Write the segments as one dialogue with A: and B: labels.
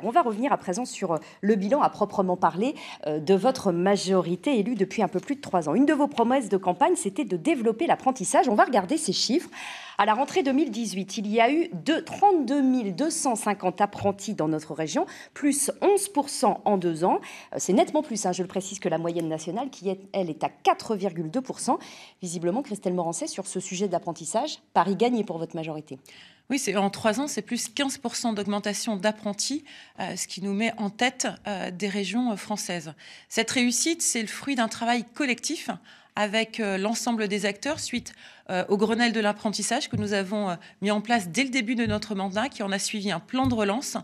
A: D'accord, on va revenir à présent sur le bilan à proprement parler de votre majorité élue depuis un peu plus de 3 ans. Une de vos promesses de campagne, c'était de développer l'apprentissage. On va regarder ces chiffres. À la rentrée 2018, il y a eu 32 250 apprentis dans notre région, plus 11% en 2 ans. C'est nettement plus, je le précise, que la moyenne nationale qui, elle, est à 4,2%. Visiblement, Christelle Morancet, sur ce sujet d'apprentissage, pari gagné pour votre majorité.
B: Oui, en 3 ans, c'est plus 15% d'augmentation d'apprentis, ce qui nous met en tête des régions françaises. Cette réussite, c'est le fruit d'un travail collectif avec l'ensemble des acteurs suite au Grenelle de l'apprentissage que nous avons mis en place dès le début de notre mandat, qui en a suivi un plan de relance.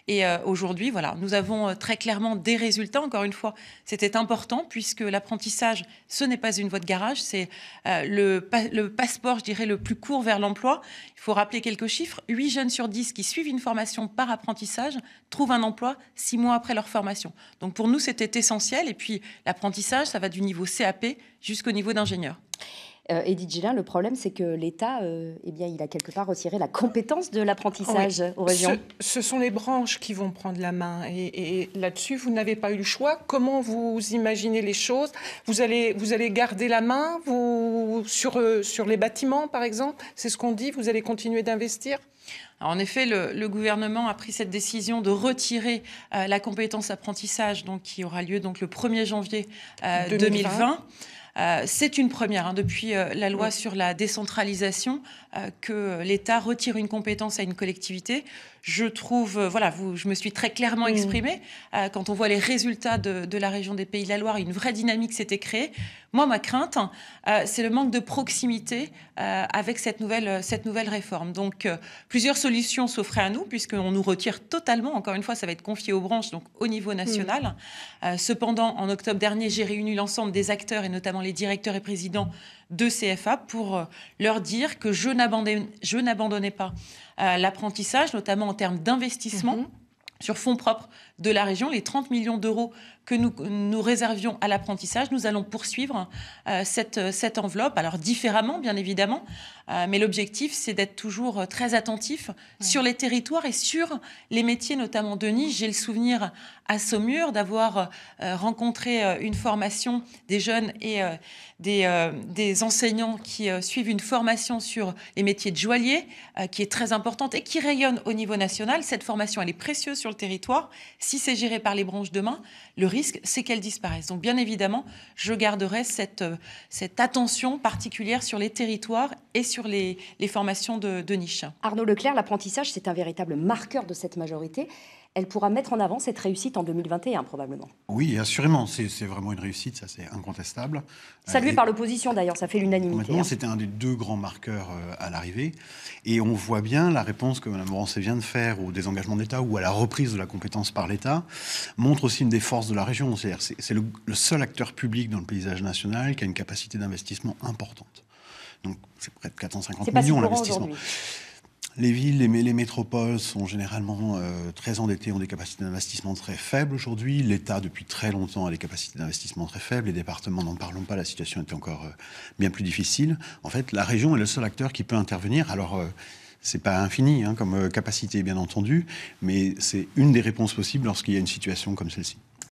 B: Et aujourd'hui, voilà, nous avons très clairement des résultats. Encore une fois, c'était important puisque l'apprentissage, ce n'est pas une voie de garage, c'est le passeport, je dirais, le plus court vers l'emploi. Il faut rappeler quelques chiffres. 8 jeunes sur 10 qui suivent une formation par apprentissage trouvent un emploi 6 mois après leur formation. Donc pour nous, c'était essentiel. Et puis l'apprentissage, ça va du niveau CAP jusqu'au niveau d'ingénieur.
A: Edith Gélin, le problème, c'est que l'État, il a quelque part retiré la compétence de l'apprentissage aux régions.
C: Ce sont les branches qui vont prendre la main. Et là-dessus, vous n'avez pas eu le choix. Comment vous imaginez les choses ? Vous allez garder la main sur les bâtiments, par exemple ? C'est ce qu'on dit. Vous allez continuer d'investir ?
B: Alors en effet, le gouvernement a pris cette décision de retirer la compétence apprentissage, donc, qui aura lieu donc, le 1er janvier 2020. C'est une première depuis la loi sur la décentralisation que l'État retire une compétence à une collectivité. Je trouve, je me suis très clairement exprimée. Quand on voit les résultats de la région des Pays de la Loire, une vraie dynamique s'était créée. Moi, ma crainte, c'est le manque de proximité avec cette nouvelle réforme. Donc, plusieurs solutions s'offraient à nous, puisqu'on nous retire totalement. Encore une fois, ça va être confié aux branches, donc au niveau national. Cependant, en octobre dernier, j'ai réuni l'ensemble des acteurs, et notamment les directeurs et présidents de CFA, pour leur dire que je n'abandonnais pas l'apprentissage, notamment en termes d'investissement sur fonds propres de la région, les 30 millions d'euros que nous réservions à l'apprentissage. Nous allons poursuivre cette enveloppe, alors différemment, bien évidemment, mais l'objectif, c'est d'être toujours très attentif sur les territoires et sur les métiers, notamment de niche. J'ai le souvenir à Saumur d'avoir rencontré une formation des jeunes et des enseignants qui suivent une formation sur les métiers de joaillier, qui est très importante et qui rayonne au niveau national. Cette formation, elle est précieuse sur le territoire. Si c'est géré par les branches demain, le risque, c'est qu'elles disparaissent. Donc, bien évidemment, je garderai cette attention particulière sur les territoires et sur les formations de niche.
A: Arnaud Leclerc, l'apprentissage, c'est un véritable marqueur de cette majorité. Elle pourra mettre en avant cette réussite en 2021, probablement.
D: Oui, assurément. C'est vraiment une réussite, ça c'est incontestable.
A: Salué par l'opposition d'ailleurs, ça fait l'unanimité.
D: Maintenant, c'était un des 2 grands marqueurs à l'arrivée. Et on voit bien la réponse que Mme Morancet vient de faire au désengagement de l'État ou à la reprise de la compétence par l'État montre aussi une des forces de la région. C'est le seul acteur public dans le paysage national qui a une capacité d'investissement importante. Donc c'est près de 450 millions l'investissement. Les villes, les métropoles sont généralement très endettées, ont des capacités d'investissement très faibles aujourd'hui. L'État, depuis très longtemps, a des capacités d'investissement très faibles. Les départements, n'en parlons pas, la situation est encore bien plus difficile. En fait, la région est le seul acteur qui peut intervenir. Alors, c'est pas infini comme capacité, bien entendu, mais c'est une des réponses possibles lorsqu'il y a une situation comme celle-ci.